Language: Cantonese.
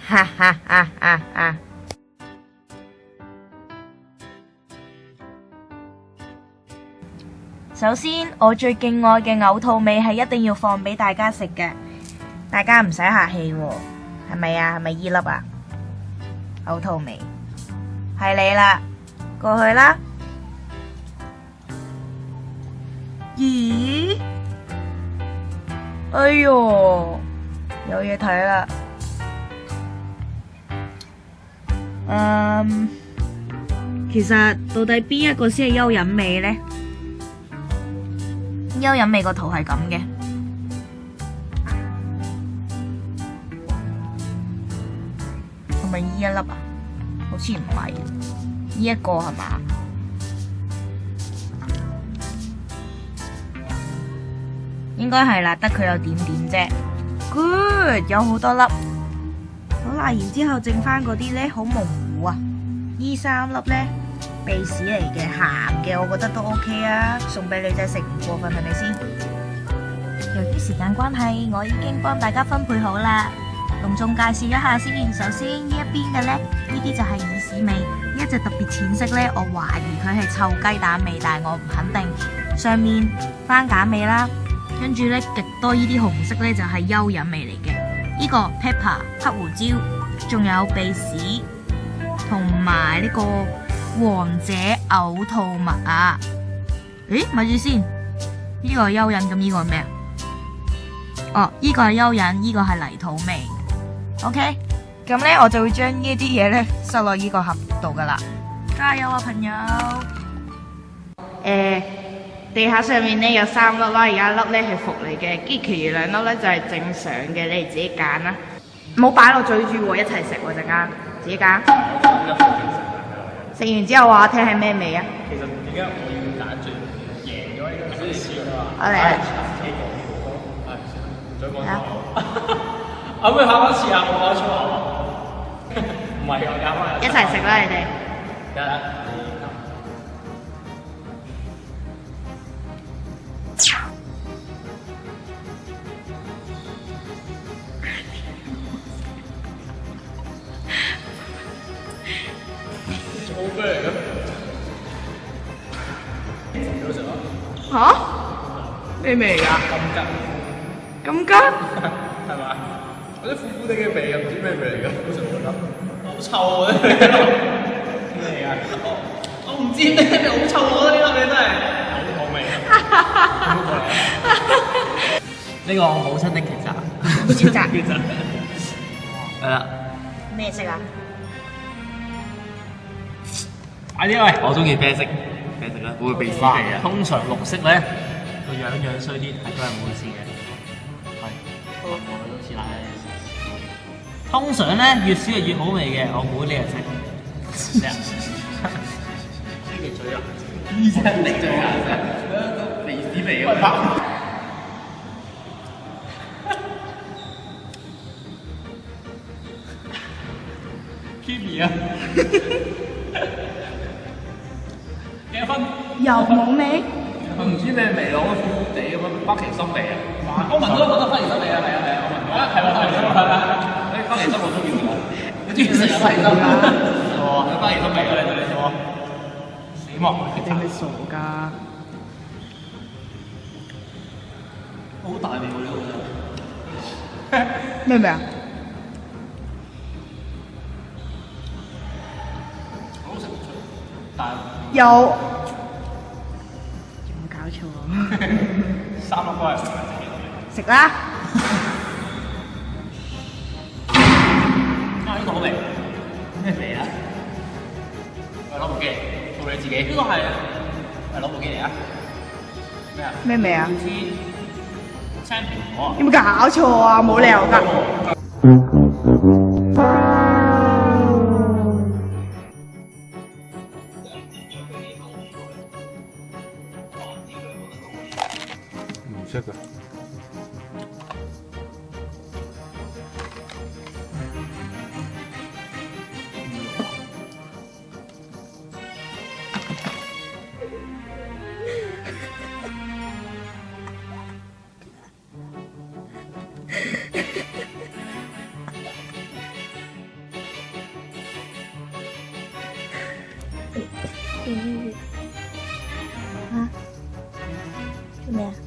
哈哈哈哈哈！首先，我最敬愛嘅嘔吐味係一定要放俾大家食嘅，大家唔使客氣喎，係咪啊？係咪依粒啊？嘔吐味係你啦，過去啦。咦？哎喲，有嘢睇啦。其實到底邊一個先係蚯蚓味呢？蚯蚓味個圖係咁嘅，係咪依一粒啊？好似唔係，呢一個係嘛？應該係啦，得佢有點點啫。Good， 有好多粒。好啦，然之後剩翻嗰啲咧，好模糊啊。呢3粒咧，鼻屎嚟嘅，鹹嘅，我覺得都 OK 啊，送俾女仔食唔過分係咪先？由於時間關係，我已經幫大家分配好啦。隆重介紹一下先，首先呢一邊嘅咧，呢啲就係耳屎味，呢一隻特別淺色咧，我懷疑佢係臭雞蛋味，但係我唔肯定。上面番梘味啦，跟住咧極多呢啲紅色咧就係蚯蚓味嚟嘅。呢個 pepper 黑胡椒，仲有鼻屎，同埋呢個王者嘔吐物啊！誒，咪住先，呢個係蚯蚓，咁呢個係咩啊？哦，呢個係蚯蚓，呢個係泥土味。OK， 咁咧我就會將呢啲嘢咧塞落呢個盒度噶啦。加油啊，朋友！地下上面咧有3粒啦，而家一粒咧係伏嚟嘅，跟住其餘2粒咧就係正常嘅，你哋自己揀啦。唔好擺落嘴住喎，一齊食喎陣間，自己揀。食完之後話我聽係咩味啊？其實點解我要揀最贏咗呢個先試啊？我嚟啊！再講錯。可唔可以考一次啊？我講錯。唔係我揀翻。一齊食啦，你哋。做咩嚟嘅？嚇？咩味嚟㗎？金桔。金桔？係嘛？嗰啲苦苦地嘅味又唔知咩味嚟㗎？好臭啊！咩嚟㗎？我唔知咩味，好臭！我覺得呢粒嘢真係好味。呢個我母親的抉擇。抉擇。係啦。咩色啊？快啲喂！我中意啡色，啡色啦，會鼻屎味啊。通常綠色咧個樣衰啲，係都係冇事嘅。係，我都似奶。通常咧越少係越好味嘅，我估呢日食。呢個最有，呢隻力最有食，鼻屎味啊！Kimi 啊！幾多分？又冇味。佢唔知咩味咯，苦苦地咁樣，花旗參味啊！我聞到都覺得花旗參味啊！係啊係啊，我聞到。係喎係喎係啊！啲花旗參我中意食，你中意食花旗參啊？哦，有花旗參味啊！你做死亡！你係咪傻㗎？好大味喎呢個真。咩味啊？有冇搞錯啊？3粒都係食啦！啊，呢個好味，咩味啊？攞部機嚟，做你自己。呢個係攞部機嚟啊！咩啊？咩味啊？青蘋果。有冇搞錯啊？冇理由㗎！唔識㗎。做咩啊？做咩啊？